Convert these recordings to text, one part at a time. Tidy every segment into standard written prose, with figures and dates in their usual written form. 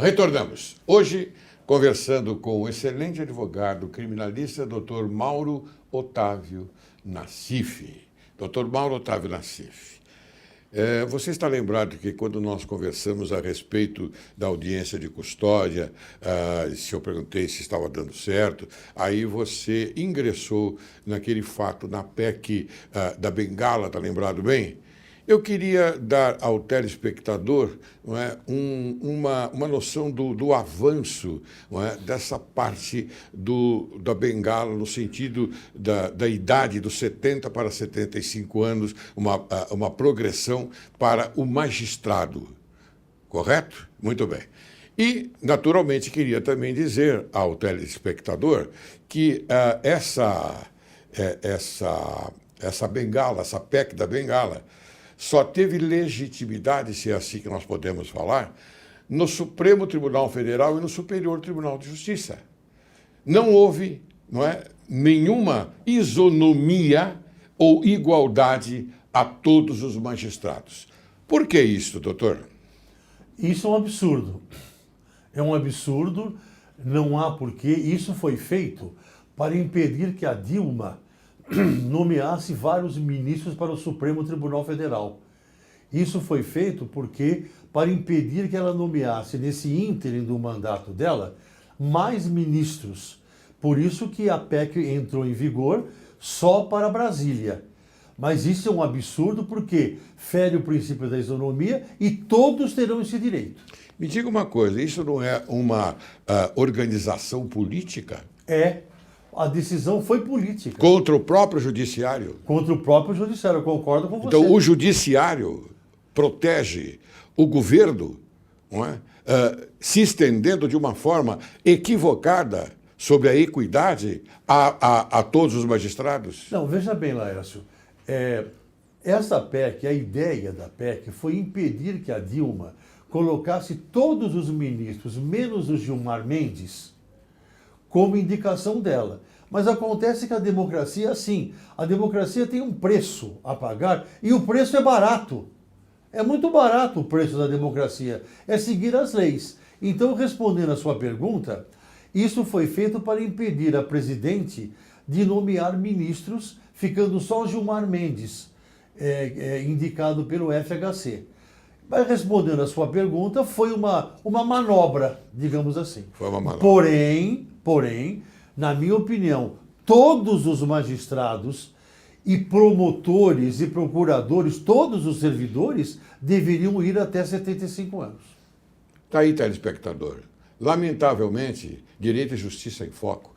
Retornamos. Hoje, conversando com o excelente advogado criminalista, Dr. Mauro Otávio Nassif. Dr. Mauro Otávio Nassif. Você está lembrado que quando nós conversamos a respeito da audiência de custódia, se eu perguntei se estava dando certo, aí você ingressou naquele fato, na PEC da Bengala, está lembrado bem? Eu queria dar ao telespectador, não é, uma noção do avanço, não é, dessa parte da Bengala, no sentido da idade dos 70 para 75 anos, uma progressão para o magistrado. Correto? Muito bem. E, naturalmente, queria também dizer ao telespectador que essa Bengala, essa PEC da Bengala, só teve legitimidade, se é assim que nós podemos falar, no Supremo Tribunal Federal e no Superior Tribunal de Justiça. Não houve, não é, nenhuma isonomia ou igualdade a todos os magistrados. Por que isso, doutor? Isso é um absurdo. É um absurdo, não há porquê. Isso foi feito para impedir que a Dilma nomeasse vários ministros para o Supremo Tribunal Federal. Isso foi feito para impedir que ela nomeasse, nesse ínterim do mandato dela, mais ministros. Por isso que a PEC entrou em vigor só para Brasília. Mas isso é um absurdo porque fere o princípio da isonomia e todos terão esse direito. Me diga uma coisa, isso não é uma organização política? É. A decisão foi política. Contra o próprio judiciário? Contra o próprio judiciário, eu concordo com você. Então, o judiciário protege o governo, não é? Se estendendo de uma forma equivocada sobre a equidade a todos os magistrados? Não, veja bem, Laércio. Essa PEC, a ideia da PEC foi impedir que a Dilma colocasse todos os ministros, menos o Gilmar Mendes, como indicação dela. Mas acontece que a democracia é assim. A democracia tem um preço a pagar e o preço é barato. É muito barato o preço da democracia. É seguir as leis. Então, respondendo à sua pergunta, isso foi feito para impedir a presidente de nomear ministros, ficando só Gilmar Mendes indicado pelo FHC. Mas respondendo à sua pergunta, foi uma manobra, digamos assim. Foi uma manobra. Porém, na minha opinião, todos os magistrados e promotores e procuradores, todos os servidores, deveriam ir até 75 anos. Está aí, telespectador. Lamentavelmente, Direito e Justiça em Foco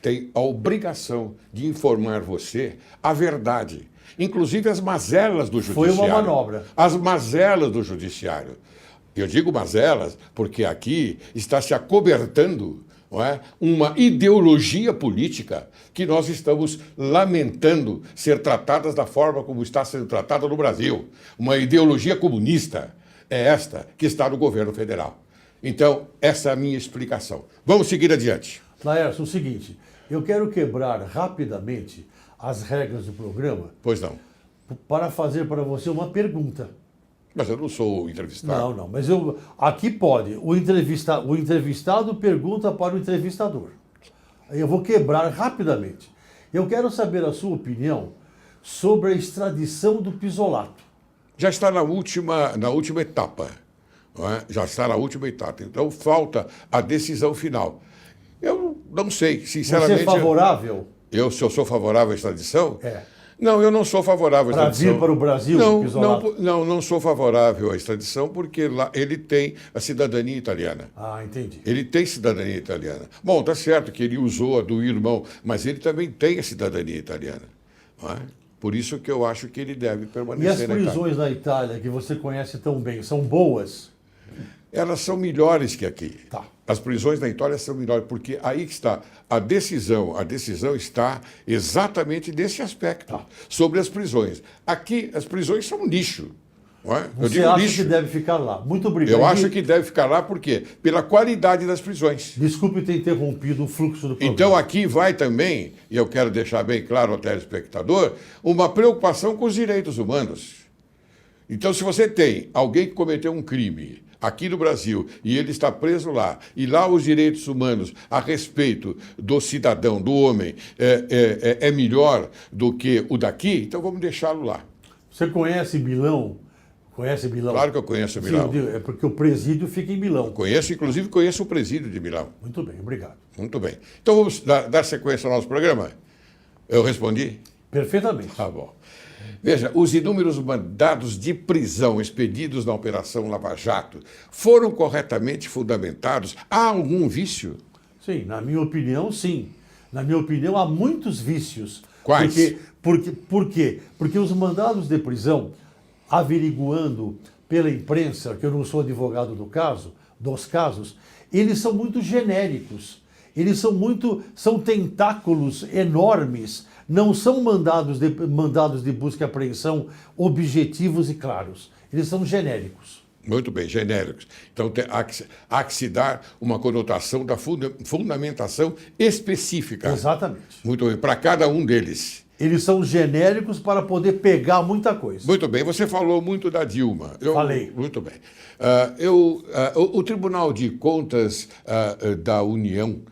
tem a obrigação de informar você a verdade, inclusive as mazelas do judiciário. Foi uma manobra. As mazelas do judiciário. Eu digo mazelas porque aqui está se acobertando, não é, uma ideologia política que nós estamos lamentando ser tratadas da forma como está sendo tratada no Brasil. Uma ideologia comunista é esta que está no governo federal. Então, essa é a minha explicação. Vamos seguir adiante. Laércio, o seguinte, eu quero quebrar rapidamente as regras do programa. Pois não. Para fazer para você uma pergunta. Mas eu não sou o entrevistado. Não, mas aqui pode. O entrevistado pergunta para o entrevistador. Eu vou quebrar rapidamente. Eu quero saber a sua opinião sobre a extradição do Pizzolatto. Já está na última etapa. Não é? Já está na última etapa. Então, falta a decisão final. Eu não sei, sinceramente... Você é favorável? Se eu sou favorável à extradição? É. Não, eu não sou favorável à extradição. Para vir para o Brasil, não sou favorável à extradição, porque lá ele tem a cidadania italiana. Ah, entendi. Ele tem cidadania italiana. Bom, tá certo que ele usou a do irmão, mas ele também tem a cidadania italiana. Não é? Por isso que eu acho que ele deve permanecer na Itália. E as prisões na Itália, que você conhece tão bem, são boas? Elas são melhores que aqui. Tá. As prisões na Itália são melhores, porque aí que está a decisão. A decisão está exatamente nesse aspecto, sobre as prisões. Aqui, as prisões são um lixo. Não é? Você acha que deve ficar lá? Muito obrigado. Eu acho que deve ficar lá, por quê? Pela qualidade das prisões. Desculpe ter interrompido o fluxo do programa. Então aqui vai também, e eu quero deixar bem claro ao telespectador, uma preocupação com os direitos humanos. Então, se você tem alguém que cometeu um crime aqui no Brasil e ele está preso lá, e lá os direitos humanos a respeito do cidadão, do homem, é melhor do que o daqui, então vamos deixá-lo lá. Você conhece Milão? Conhece Milão? Claro que eu conheço Milão. Sim, é porque o presídio fica em Milão. Conheço, inclusive conheço o presídio de Milão. Muito bem, obrigado. Muito bem. Então vamos dar sequência ao nosso programa? Eu respondi? Perfeitamente. Tá bom. Veja, os inúmeros mandados de prisão expedidos na Operação Lava Jato foram corretamente fundamentados? Há algum vício? Sim, na minha opinião, sim. Na minha opinião, há muitos vícios. Quais? Por quê? Porque os mandados de prisão, averiguando pela imprensa, que eu não sou advogado dos casos, eles são muito genéricos. Eles são tentáculos enormes, não são mandados de busca e apreensão objetivos e claros. Eles são genéricos. Muito bem, genéricos. Então há que se dar uma conotação da fundamentação específica. Exatamente. Muito bem, para cada um deles. Eles são genéricos para poder pegar muita coisa. Muito bem, você falou muito da Dilma. Falei. Muito bem. O Tribunal de Contas da União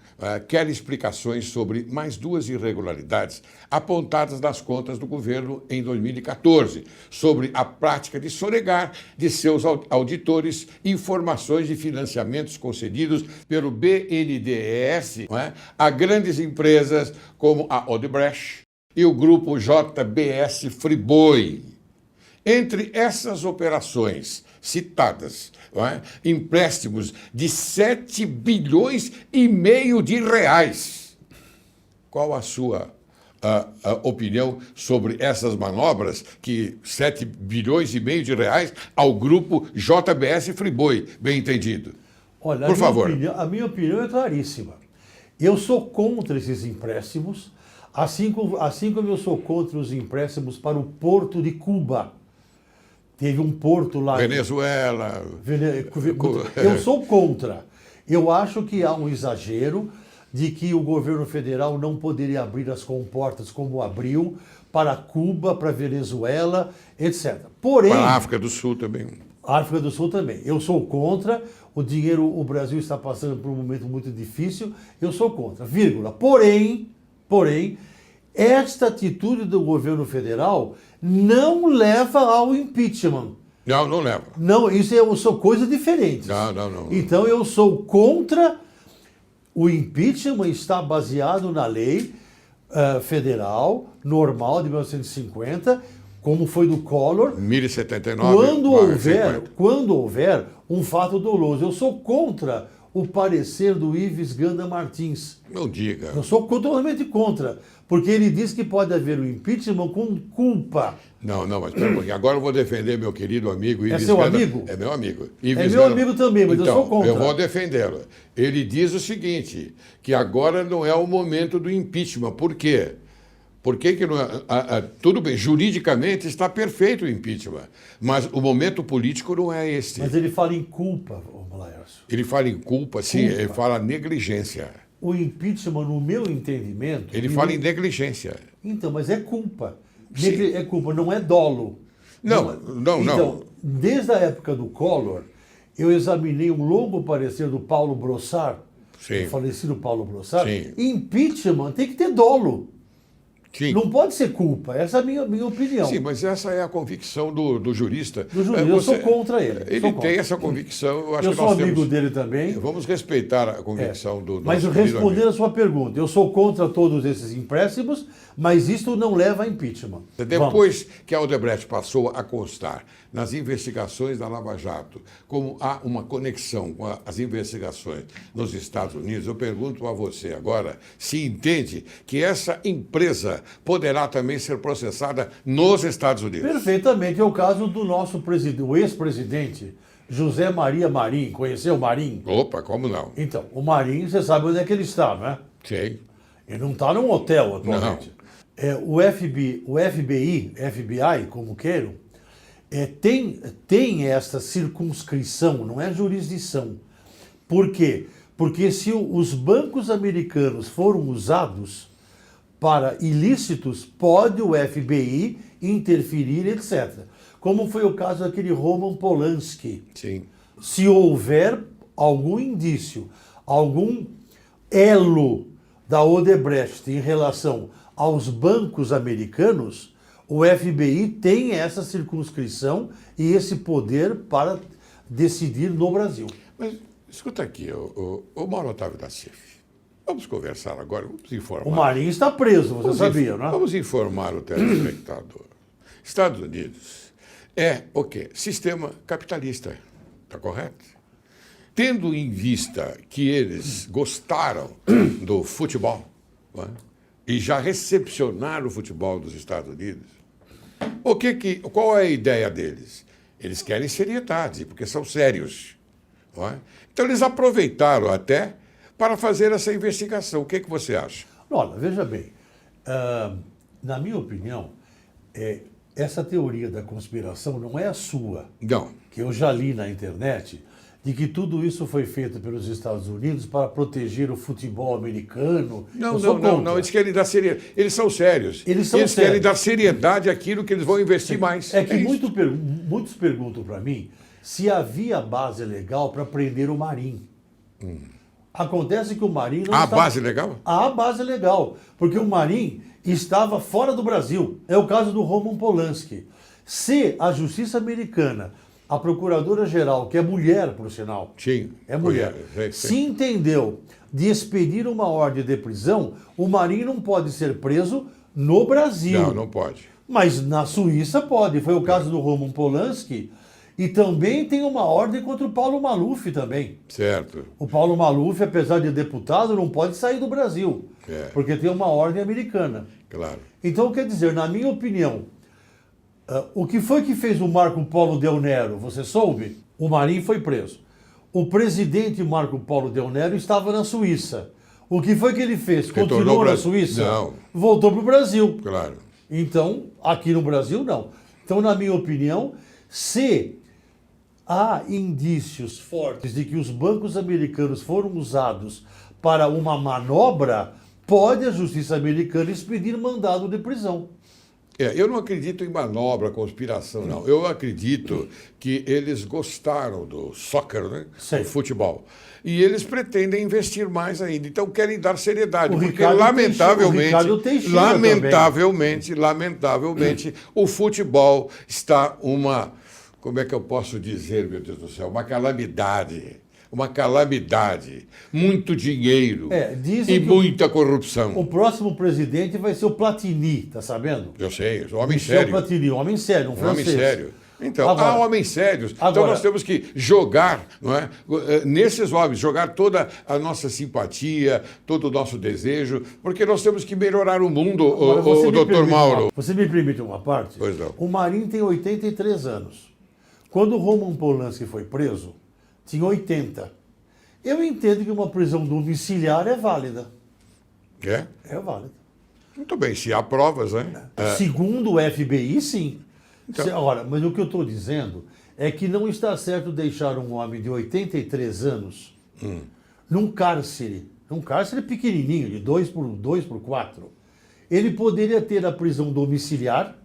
quer explicações sobre mais duas irregularidades apontadas nas contas do governo em 2014, sobre a prática de sonegar de seus auditores informações de financiamentos concedidos pelo BNDES, a grandes empresas como a Odebrecht e o grupo JBS Friboi. Entre essas operações citadas, empréstimos de 7 bilhões e meio de reais. Qual a sua opinião sobre essas manobras, que 7 bilhões e meio de reais ao grupo JBS Friboi, bem entendido? Olha, por favor. A minha opinião é claríssima. Eu sou contra esses empréstimos, assim como eu sou contra os empréstimos para o Porto de Cuba. Teve um porto lá... Venezuela... Eu sou contra. Eu acho que há um exagero de que o governo federal não poderia abrir as comportas como abriu para Cuba, para Venezuela, etc. Porém... Para a África do Sul também. África do Sul também. Eu sou contra. O Brasil está passando por um momento muito difícil. Eu sou contra. Vírgula. Porém, esta atitude do governo federal não leva ao impeachment. Não leva. Não, são coisas diferentes. Não. Então eu sou contra. O impeachment está baseado na lei federal normal de 1950, como foi do Collor. 1079. Quando houver um fato doloso. Eu sou contra o parecer do Ives Ganda Martins. Não diga. Eu sou totalmente contra, porque ele diz que pode haver o impeachment com culpa. Não, mas pera um pouquinho. Agora eu vou defender meu querido amigo Ives É seu Ganda. amigo? É meu amigo. É meu amigo também, mas então, eu sou contra. Eu vou defendê-lo. Ele diz o seguinte, que agora não é o momento do impeachment. Por quê? Por que não é? Tudo bem, juridicamente está perfeito o impeachment, mas o momento político não é este. Mas ele fala em culpa, Laércio. Ele fala em culpa, sim, ele fala negligência. O impeachment, no meu entendimento... Ele fala em negligência. Então, mas é culpa. Sim. É culpa, não é dolo. Não. Então, desde a época do Collor, eu examinei um longo parecer do Paulo Brossard, o falecido Paulo Brossard. Sim. Impeachment tem que ter dolo. Sim. Não pode ser culpa. Essa é a minha opinião. Sim, mas essa é a convicção do jurista. Eu sou contra ele. Ele tem essa convicção. Eu sou amigo dele também. Vamos respeitar a convicção do nosso Mas respondendo a sua pergunta, eu sou contra todos esses empréstimos, mas isto não leva a impeachment. Depois que a Odebrecht passou a constar nas investigações da Lava Jato, como há uma conexão com as investigações nos Estados Unidos, eu pergunto a você agora se entende que essa empresa poderá também ser processada nos Estados Unidos. Perfeitamente. É o caso do nosso o ex-presidente, José Maria Marinho. Conheceu o Marinho? Opa, como não? Então, o Marinho, você sabe onde é que ele está, não é? Sim. Ele não está num hotel atualmente. Não. O FBI, como queiram, tem essa circunscrição, não é jurisdição. Por quê? Porque se os bancos americanos foram usados para ilícitos, pode o FBI interferir, etc. Como foi o caso daquele Roman Polanski. Sim. Se houver algum indício, algum elo da Odebrecht em relação aos bancos americanos, o FBI tem essa circunscrição e esse poder para decidir no Brasil. Mas escuta aqui, o Mauro Otávio da CIF. Vamos conversar agora, vamos informar. O Marinho está preso, você sabia, não é? Vamos informar o telespectador. Estados Unidos é o quê? Sistema capitalista, está correto? Tendo em vista que eles gostaram do futebol, não é? E já recepcionaram o futebol dos Estados Unidos, qual é a ideia deles? Eles querem seriedade, porque são sérios. Não é? Então, eles aproveitaram até para fazer essa investigação. O que você acha? Olha, veja bem, na minha opinião, essa teoria da conspiração não é a sua, Não. que eu já li na internet, de que tudo isso foi feito pelos Estados Unidos para proteger o futebol americano. Não, eles querem dar seriedade. Eles são sérios. Eles querem sérios. dar seriedade àquilo que eles vão investir mais. É que isso. muitos perguntam para mim se havia base legal para prender o Marinho. Acontece que o Marinho não A está... base legal? A base legal, porque o Marinho estava fora do Brasil. É o caso do Roman Polanski. Se a justiça americana, a procuradora-geral, que é mulher, por sinal, Sim. é mulher, se entendeu de expedir uma ordem de prisão, o Marinho não pode ser preso no Brasil. Não, não pode. Mas na Suíça pode. Foi o caso do Roman Polanski. E também tem uma ordem contra o Paulo Maluf também. Certo. O Paulo Maluf, apesar de deputado, não pode sair do Brasil. Porque tem uma ordem americana. Claro. Então, quer dizer, na minha opinião, o que foi que fez o Marco Polo Del Nero? Você soube? O Marinho foi preso. O presidente Marco Polo Del Nero estava na Suíça. O que foi que ele fez? Continuou na Suíça? Não. Voltou para o Brasil. Claro. Então, aqui no Brasil, não. Então, na minha opinião, se há indícios fortes de que os bancos americanos foram usados para uma manobra, pode a justiça americana expedir mandado de prisão. Eu não acredito em manobra, conspiração, não. Eu acredito que eles gostaram do soccer, né? Sim. Do futebol. E eles pretendem investir mais ainda. Então querem dar seriedade. O Porque, Ricardo lamentavelmente, o futebol está como é que eu posso dizer, meu Deus do céu? Uma calamidade. Muito dinheiro dizem e que muita corrupção. O próximo presidente vai ser o Platini, tá sabendo? Eu sei, o homem Michel sério. Platini, um homem sério, um francês. Homem sério. Então, Agora, há homens sérios. Então agora- nós temos que jogar, não é? Nesses homens, jogar toda a nossa simpatia, todo o nosso desejo, porque nós temos que melhorar o mundo, Agora, você o me doutor permite Mauro. Você me permite uma parte? Pois não. O Marinho tem 83 anos. Quando o Roman Polanski foi preso, tinha 80. Eu entendo que uma prisão domiciliar é válida. É? É válida. Muito bem, se há provas, né? Segundo o FBI, sim. Então- Agora, mas o que eu estou dizendo é que não está certo deixar um homem de 83 anos num cárcere pequenininho, de 2 por 4. Ele poderia ter a prisão domiciliar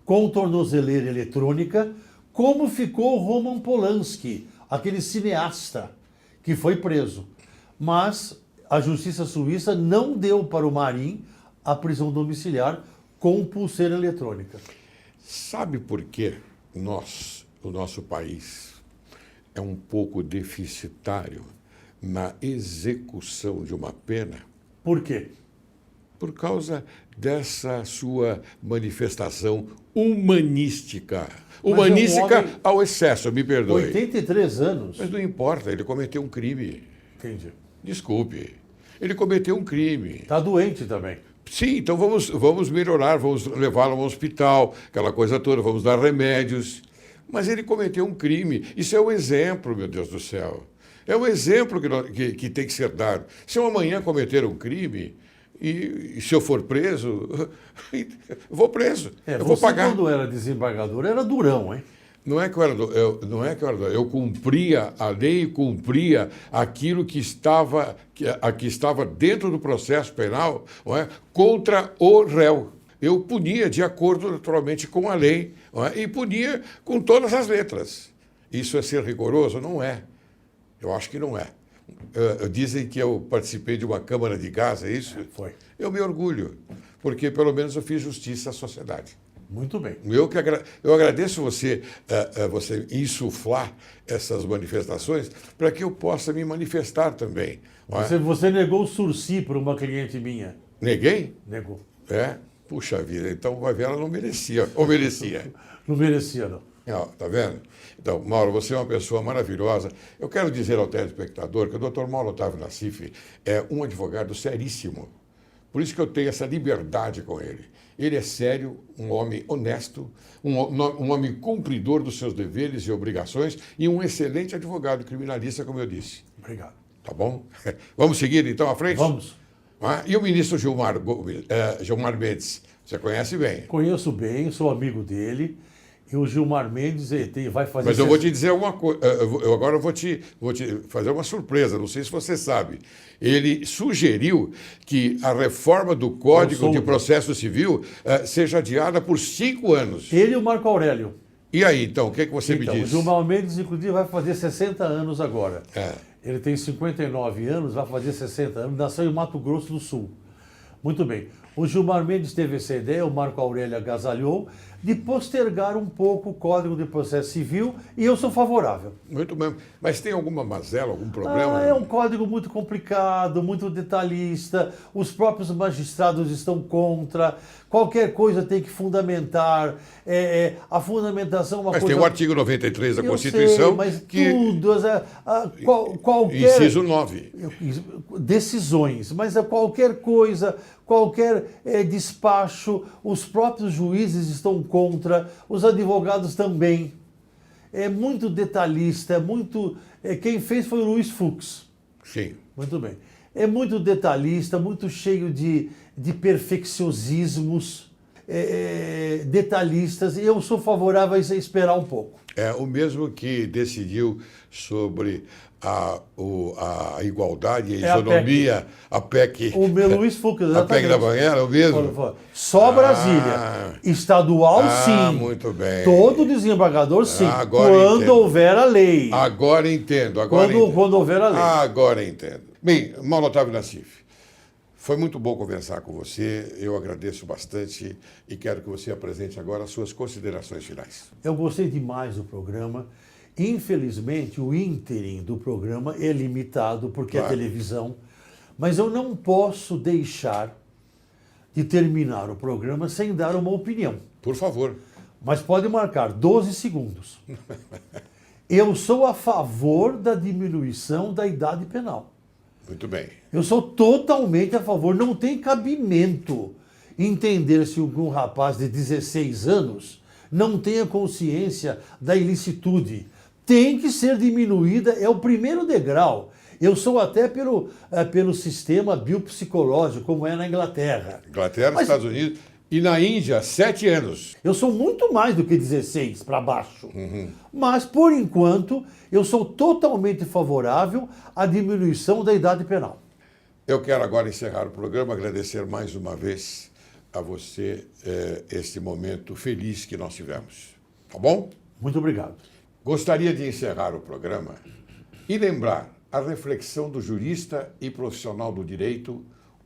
com tornozeleira eletrônica, como ficou o Roman Polanski, aquele cineasta que foi preso. Mas a justiça suíça não deu para o Marinho a prisão domiciliar com pulseira eletrônica. Sabe por que o nosso país é um pouco deficitário na execução de uma pena? Por quê? Por causa dessa sua manifestação humanística. Humanística homem- ao excesso, me perdoe. 83 anos. Mas não importa, ele cometeu um crime. Entendi. Desculpe. Ele cometeu um crime. Está doente também. Sim, então vamos melhorar, vamos levá-lo a um hospital, aquela coisa toda, vamos dar remédios. Mas ele cometeu um crime. Isso é um exemplo, meu Deus do céu. É um exemplo que tem que ser dado. Se eu amanhã cometer um crime e se eu for preso, eu vou preso. Eu vou Você, pagar. quando era desembargador, era durão, hein? Não é que eu era eu cumpria a lei, cumpria aquilo que estava dentro do processo penal, não é? Contra o réu. eu punia de acordo, naturalmente, com a lei, não é? E punia com todas as letras. Isso é ser rigoroso? Não é. Eu acho que não é. Dizem que eu participei de uma Câmara de Gás, é isso? Foi. Eu me orgulho, porque pelo menos eu fiz justiça à sociedade. Muito bem. Eu agradeço você insuflar essas manifestações para que eu possa me manifestar também. Não é? Você negou o Sursi para uma cliente minha. Neguei? Negou. É? Puxa vida, então vai ver, ela não merecia. Ou merecia? Não merecia, não. Não, tá vendo? Então, Mauro, você é uma pessoa maravilhosa. Eu quero dizer ao telespectador que o Dr. Mauro Otávio Nassif é um advogado seríssimo. Por isso que eu tenho essa liberdade com ele. Ele é sério, um homem honesto, um homem cumpridor dos seus deveres e obrigações e um excelente advogado criminalista, como eu disse. Obrigado. Tá bom? Vamos seguir, então, à frente? Vamos. E o ministro Gilmar Mendes? Você conhece bem. Conheço bem, sou amigo dele. E o Gilmar Mendes vai fazer... Mas eu vou te dizer uma coisa. Agora eu vou te fazer uma surpresa, não sei se você sabe. Ele sugeriu que a reforma do Código de Processo Civil seja adiada por 5 anos. Ele e o Marco Aurélio. E aí, então, o que você me diz? O Gilmar Mendes, inclusive, vai fazer 60 anos agora. Ele tem 59 anos, vai fazer 60 anos, nasceu em Mato Grosso do Sul. Muito bem. O Gilmar Mendes teve essa ideia, o Marco Aurélio agasalhou, de postergar um pouco o Código de Processo Civil, e eu sou favorável. Muito bem. Mas tem alguma mazela, algum problema? É um código muito complicado, muito detalhista, os próprios magistrados estão contra, qualquer coisa tem que fundamentar, a fundamentação é uma coisa... Mas tem o artigo 93 da Constituição, sei, mas que... tudo, qualquer... Inciso 9. Decisões, mas qualquer coisa, qualquer despacho, os próprios juízes estão contra, os advogados também. É muito detalhista, quem fez foi o Luiz Fux. Sim. Muito bem. É muito detalhista, muito cheio de perfeccionismos detalhistas, e eu sou favorável a esperar um pouco. É o mesmo que decidiu sobre a igualdade e a isonomia, a PEC. O meu Luiz Fux, exatamente. A PEC da Banheira, é o mesmo? Só Brasília. Estadual, sim. Muito bem. Todo desembargador, sim. Quando entendo. houver a lei. Agora entendo. Quando houver a lei. Agora entendo. Bem, Mauro Otávio Nassif, foi muito bom conversar com você. Eu agradeço bastante e quero que você apresente agora as suas considerações finais. Eu gostei demais do programa. Infelizmente, o ínterim do programa é limitado, porque é televisão, mas eu não posso deixar de terminar o programa sem dar uma opinião. Por favor. Mas pode marcar 12 segundos. Eu sou a favor da diminuição da idade penal. Muito bem. Eu sou totalmente a favor. Não tem cabimento entender se um rapaz de 16 anos não tenha consciência da ilicitude. Tem que ser diminuída, é o primeiro degrau. Eu sou até pelo sistema biopsicológico, como é na Inglaterra. Inglaterra, Estados Unidos e na Índia, 7 anos. Eu sou muito mais do que 16 para baixo. Mas, por enquanto, eu sou totalmente favorável à diminuição da idade penal. Eu quero agora encerrar o programa, agradecer mais uma vez a você este momento feliz que nós tivemos. Tá bom? Muito obrigado. Gostaria de encerrar o programa e lembrar a reflexão do jurista e profissional do direito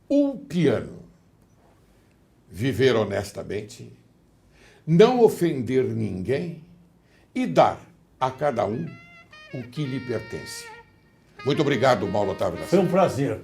Ulpiano. Viver honestamente, não ofender ninguém e dar a cada um o que lhe pertence. Muito obrigado, Mauro Otávio Nassif. Foi um prazer.